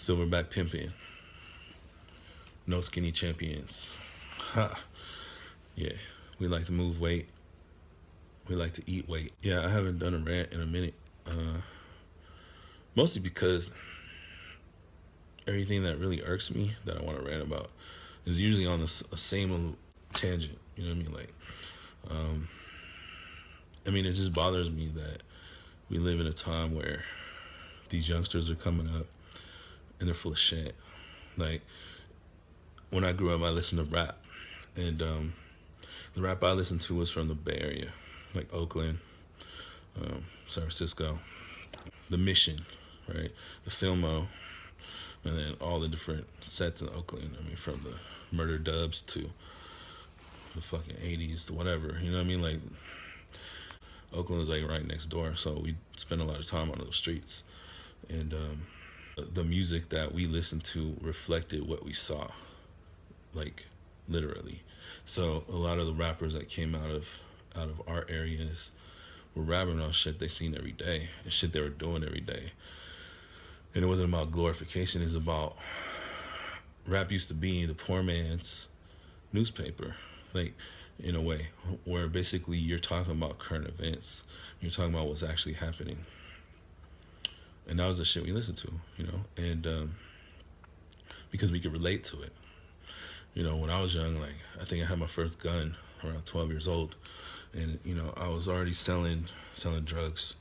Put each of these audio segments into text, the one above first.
Silverback pimping, no skinny champions. Ha. Yeah, we like to move weight. We like to eat weight. Yeah, I haven't done a rant in a minute. Uh, Mostly because everything that really irks me that I want to rant about is usually on the same tangent. You know what I mean? Um, it just bothers me that we live in a time where these youngsters are coming up and they're full of shit. Like when I grew up, I listened to rap, and the rap I listened to was from the Bay Area, like Oakland, San Francisco, the Mission, right, the Filmo, and then all the different sets in Oakland. From the Murder Dubs to the fucking '80s to whatever. You know what I mean? Like Oakland was like right next door, so we spent a lot of time on those streets, and the music that we listened to reflected what we saw, like literally. So a lot of the rappers that came out of our areas were rapping on shit they seen every day and shit they were doing every day. And it wasn't about glorification. It's about rap used to be the poor man's newspaper, like in a way, where basically you're talking about current events. You're talking about what's actually happening, and that was the shit we listened to, and because we could relate to it. When I was young, like I think I had my first gun around 12 years old, and I was already selling drugs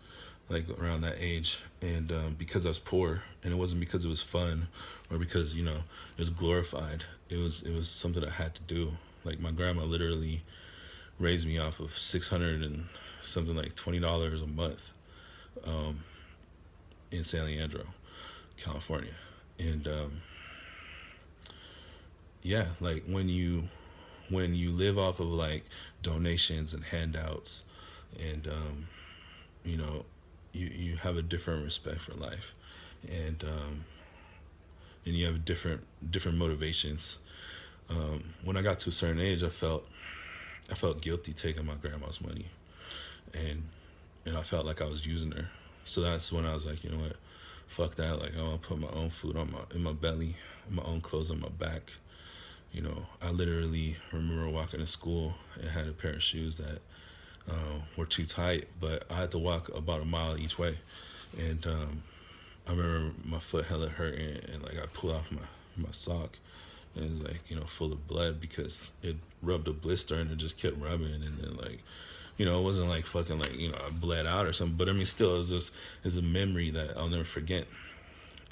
like around that age, and because I was poor, and it wasn't because it was fun or because it was glorified. It was something I had to do. Like my grandma literally raised me off of 600 and something like $20 a month, in San Leandro, California, and yeah, like when you live off of like donations and handouts, and you know you have a different respect for life, and and you have different motivations. When I got to a certain age, I felt guilty taking my grandma's money, and I felt like I was using her. So that's when I was like, you know what, fuck that. Like I want to put my own food in my belly, my own clothes on my back. I literally remember walking to school and had a pair of shoes that were too tight, but I had to walk about a mile each way, and I remember my foot hella hurting, and like I pulled off my sock, and it was like full of blood because it rubbed a blister and it just kept rubbing, and then like it wasn't like fucking like I bled out or something, but still it's a memory that I'll never forget,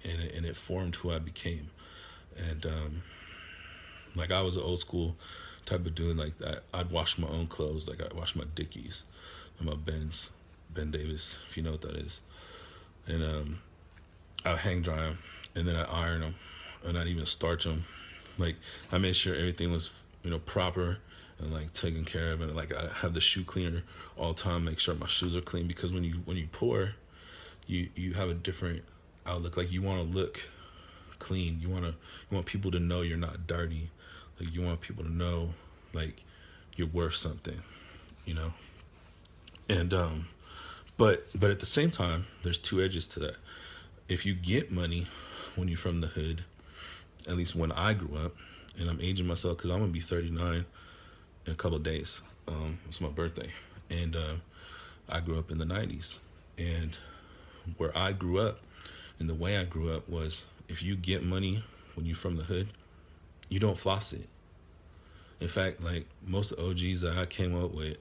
and it formed who I became, and like I was an old school type of dude like that. I'd wash my own clothes, like I wash my Dickies and my Ben Davis, if you know what that is, and I'd hang dry them, and then I'd iron them, and I'd even starch them. Like I made sure everything was proper and like taken care of, and like I have the shoe cleaner all the time, make sure my shoes are clean, because when you pour, you have a different outlook. Like you want to look clean. You want people to know you're not dirty. Like you want people to know like you're worth something, you know. And but at the same time, there's two edges to that. If you get money when you're from the hood, at least when I grew up, and I'm aging myself because I'm gonna be 39 in a couple of days. It's my birthday, and I grew up in the 90s, and where I grew up and the way I grew up was, if you get money when you're from the hood, you don't floss it. In fact, like most of the OGs that I came up with,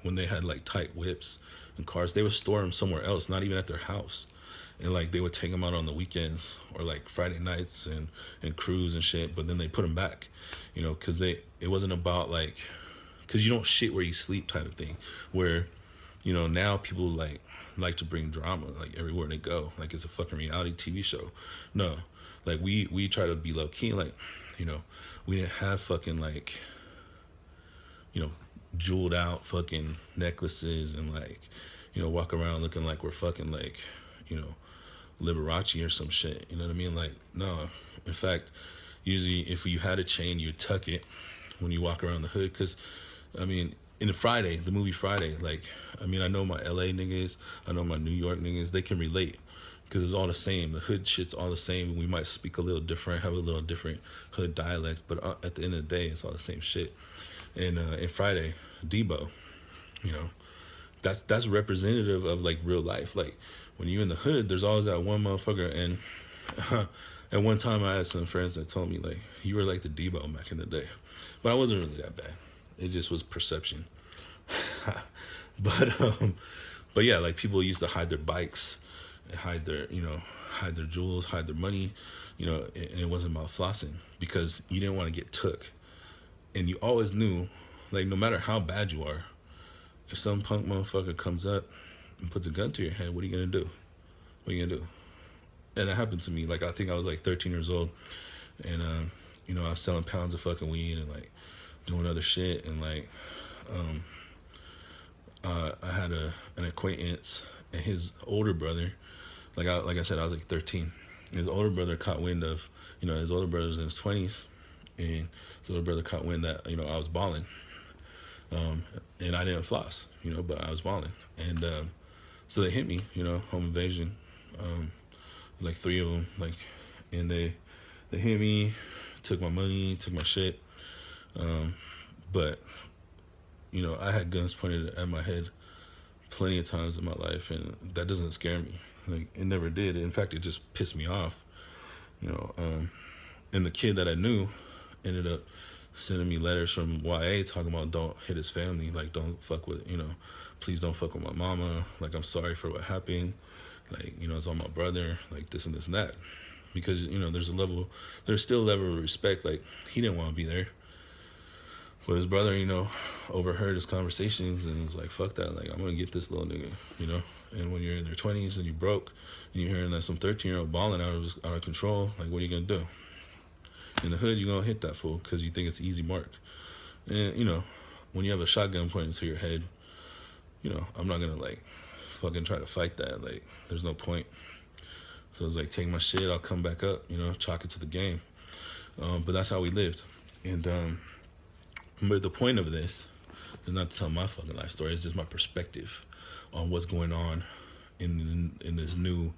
when they had like tight whips and cars, they would store them somewhere else, not even at their house. And like they would take them out on the weekends or like Friday nights and cruise and shit, but then they put them back, because it wasn't about like, because you don't shit where you sleep type of thing, where now people like to bring drama like everywhere they go, like it's a fucking reality TV show. No, like we try to be low key, like we didn't have fucking like jeweled out fucking necklaces and like walk around looking like we're fucking like Liberace or some shit. You know what I mean? Like no. In fact, usually if you had a chain, you'd tuck it when you walk around the hood, because in the movie Friday, like I know my LA niggas, I know my New York niggas, they can relate, because it's all the same. The hood shit's all the same. We might speak a little different, have a little different hood dialect, but at the end of the day, it's all the same shit. And Friday, Debo, you know, that's representative of like real life. Like when you're in the hood, there's always that one motherfucker. And at one time, I had some friends that told me like you were like the Debo back in the day, but I wasn't really that bad. It just was perception. but but yeah, like people used to hide their bikes, and hide their hide their jewels, hide their money, and it wasn't about flossing because you didn't want to get took, and you always knew, like no matter how bad you are, if some punk motherfucker comes up and puts a gun to your head, what are you gonna do? What are you gonna do? And that happened to me. Like I think I was like 13 years old, and I was selling pounds of fucking weed and like doing other shit, and like um, I had an acquaintance and his older brother. Like I said, I was like 13. His older brother caught wind of, his older brother was in his 20s, and his older brother caught wind that I was balling, and I didn't floss, but I was balling, and so they hit me, home invasion, like three of them, like, and they hit me, took my money, took my shit, but I had guns pointed at my head plenty of times in my life, and that doesn't scare me. Like it never did. In fact, it just pissed me off. And the kid that I knew ended up sending me letters from YA talking about don't hit his family, like don't fuck with, please don't fuck with my mama. Like I'm sorry for what happened. Like it's on my brother. Like this and this and that. Because there's still a level of respect. Like he didn't want to be there. But his brother, overheard his conversations and was like, fuck that. Like, I'm going to get this little nigga. And when you're in their 20s and you broke and you're hearing that some 13-year-old balling out of control, like, what are you going to do? In the hood, you're going to hit that fool because you think it's an easy mark. And, when you have a shotgun pointing to your head, I'm not going to, like, fucking try to fight that. Like, there's no point. So it's like, take my shit, I'll come back up, chalk it to the game. But that's how we lived. And, but the point of this is not to tell my fucking life story. It's just my perspective on what's going on in this new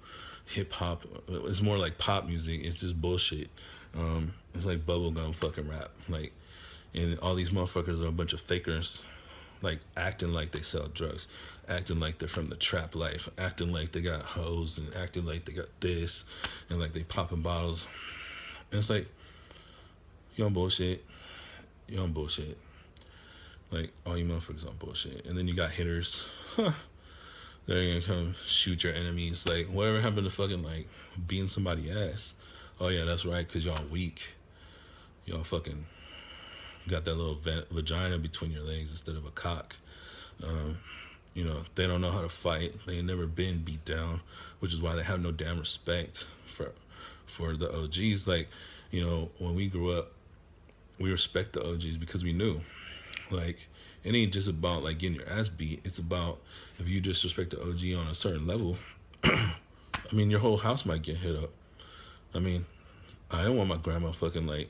hip hop. It's more like pop music. It's just bullshit. It's like bubblegum fucking rap. Like, and all these motherfuckers are a bunch of fakers, like acting like they sell drugs, acting like they're from the trap life, acting like they got hoes, and acting like they got this, and like they popping bottles. And it's like, you on bullshit. You're on bullshit. Like, all you motherfuckers on bullshit. And then you got hitters. They're gonna come shoot your enemies. Like, whatever happened to fucking, like, beating somebody's ass? Oh, yeah, that's right, because y'all weak. Y'all fucking got that little vagina between your legs instead of a cock. They don't know how to fight. They ain't never been beat down, which is why they have no damn respect for the OGs. Like, when we grew up, we respect the OGs because we knew, like, it ain't just about like getting your ass beat. It's about if you disrespect the OG on a certain level, I mean, your whole house might get hit up. I mean, I don't want my grandma fucking like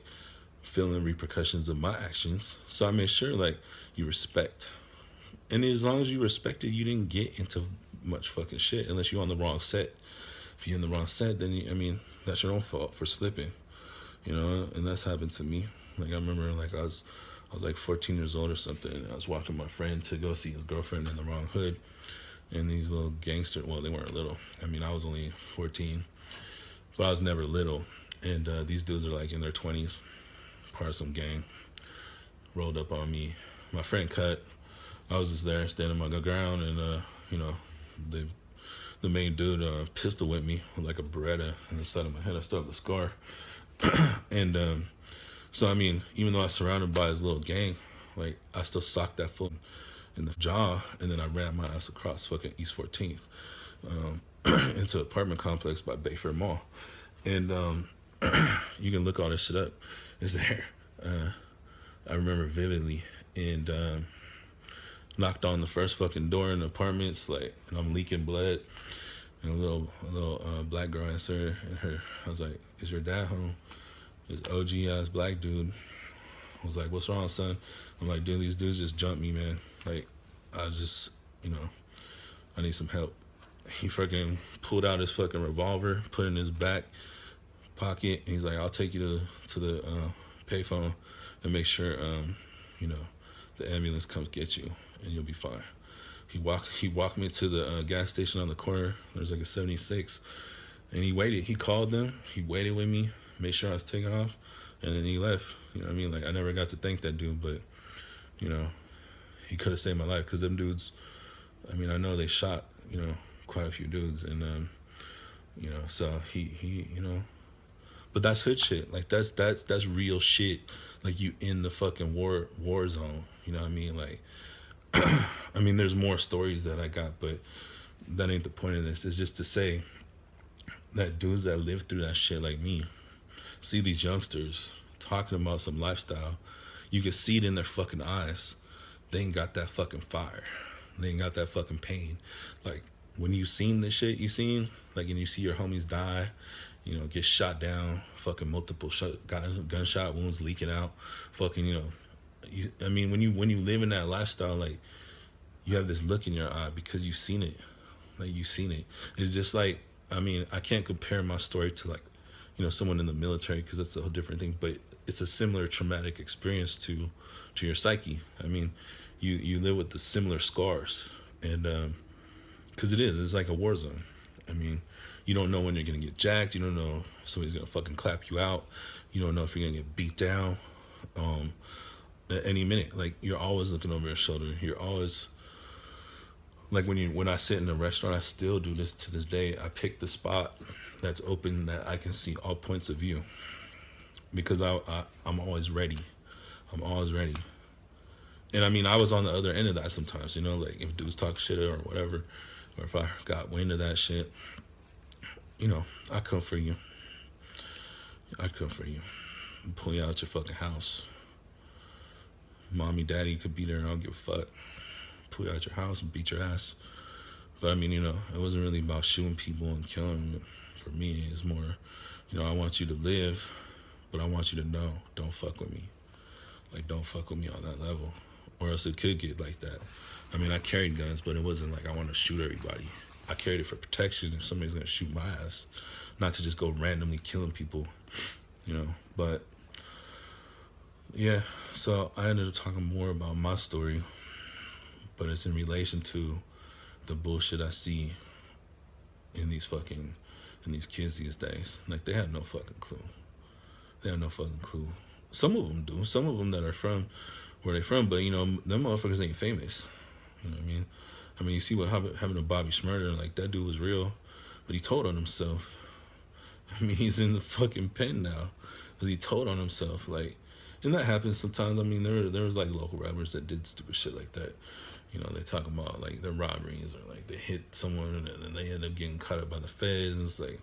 feeling repercussions of my actions. So I made sure like you respect, and as long as you respected, you didn't get into much fucking shit unless you're on the wrong set. If you're in the wrong set, then that's your own fault for slipping, and that's happened to me. Like I remember, like I was like 14 years old or something, and I was walking my friend to go see his girlfriend in the wrong hood, and these little gangsters, well, they weren't little. I mean, I was only 14, but I was never little. And these dudes are like in their 20s, part of some gang, rolled up on me. My friend cut. I was just there standing on the ground, and the main dude pistol whipped me with like a Beretta in the side of my head. I still have the scar, and so I mean, even though I was surrounded by his little gang, like I still socked that fool in the jaw, and then I ran my ass across fucking East 14th into an apartment complex by Bayfair Mall, and you can look all this shit up. It's there. I remember vividly, and knocked on the first fucking door in the apartments, like, and I'm leaking blood, and a little black girl answered, and I was like, "Is your dad home?" This OG ass black dude was like, "What's wrong, son?" I'm like, "Dude, these dudes just jumped me, man. Like, I just, I need some help." He fucking pulled out his fucking revolver, put it in his back pocket, and he's like, "I'll take you to the payphone and make sure you know the ambulance comes get you, and you'll be fine." He walked me to the gas station on the corner. There's like a 76, and he waited. He called them. He waited with me, made sure I was taking off, and then he left. You know what I mean? Like I never got to thank that dude, but you know he could have saved my life because them dudes. I mean, I know they shot quite a few dudes, and so he but that's hood shit. Like that's real shit. Like you in the fucking war zone. You know what I mean? Like I mean, there's more stories that I got, but that ain't the point of this. It's just to say that dudes that live through that shit like me see these youngsters talking about some lifestyle. You can see it in their fucking eyes. They ain't got that fucking fire. They ain't got that fucking pain. Like when you seen this shit you seen, like, and you see your homies die, get shot down, fucking multiple gunshot wounds leaking out, fucking, I mean, when you live in that lifestyle, like, you have this look in your eye because you've seen it. Like, you've seen it. It's just like, I mean, I can't compare my story to, like, someone in the military because that's a whole different thing, but it's a similar traumatic experience to your psyche. I mean, you live with the similar scars, and because it's like a war zone. I mean, you don't know when you're gonna get jacked. You don't know if somebody's gonna fucking clap you out. You don't know if you're gonna get beat down at any minute. Like, you're always looking over your shoulder. You're always like, when I sit in a restaurant, I still do this to this day. I pick the spot that's open that I can see all points of view because I'm always ready. I'm always ready. And I mean, I was on the other end of that sometimes, like if dudes talk shit or whatever, or if I got wind of that shit, I'd come for you. I'd come for you. Pull you out your fucking house. Mommy, daddy could be there and I don't give a fuck. Pull you out your house and beat your ass. But I mean, it wasn't really about shooting people and killing them. For me, it's more, I want you to live, but I want you to know, don't fuck with me. Like, don't fuck with me on that level. Or else it could get like that. I mean, I carried guns, but it wasn't like I want to shoot everybody. I carried it for protection if somebody's going to shoot my ass. Not to just go randomly killing people, But, yeah, so I ended up talking more about my story, but it's in relation to the bullshit I see in these kids these days. Like, they have no fucking clue. They have no fucking clue. Some of them do. Some of them that are from where they from, but them motherfuckers ain't famous. You know what I mean? I mean, you see what happened to Bobby Shmurda. Like, that dude was real, but he told on himself. I mean, he's in the fucking pen now, but he told on himself. Like, and that happens sometimes. I mean, there was like local rappers that did stupid shit like that. They talk about like their robberies or like they hit someone and then they end up getting caught up by the feds. And it's like,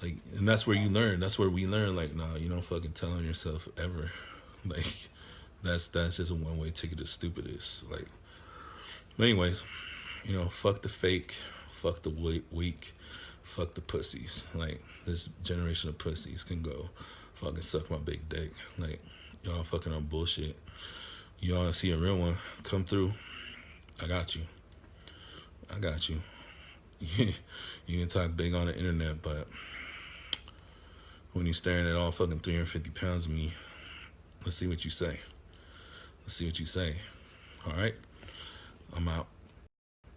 and that's where you learn. That's where we learn. Like, nah, you don't fucking tell on yourself ever. Like, that's just a one-way ticket to stupidest. Like, but anyways, fuck the fake, fuck the weak, fuck the pussies. Like, this generation of pussies can go fucking suck my big dick. Like, y'all fucking on bullshit. Y'all see a real one come through, I got you. I got you. You can talk big on the internet, but when you're staring at all fucking 350 pounds of me, let's see what you say. Let's see what you say. All right? I'm out.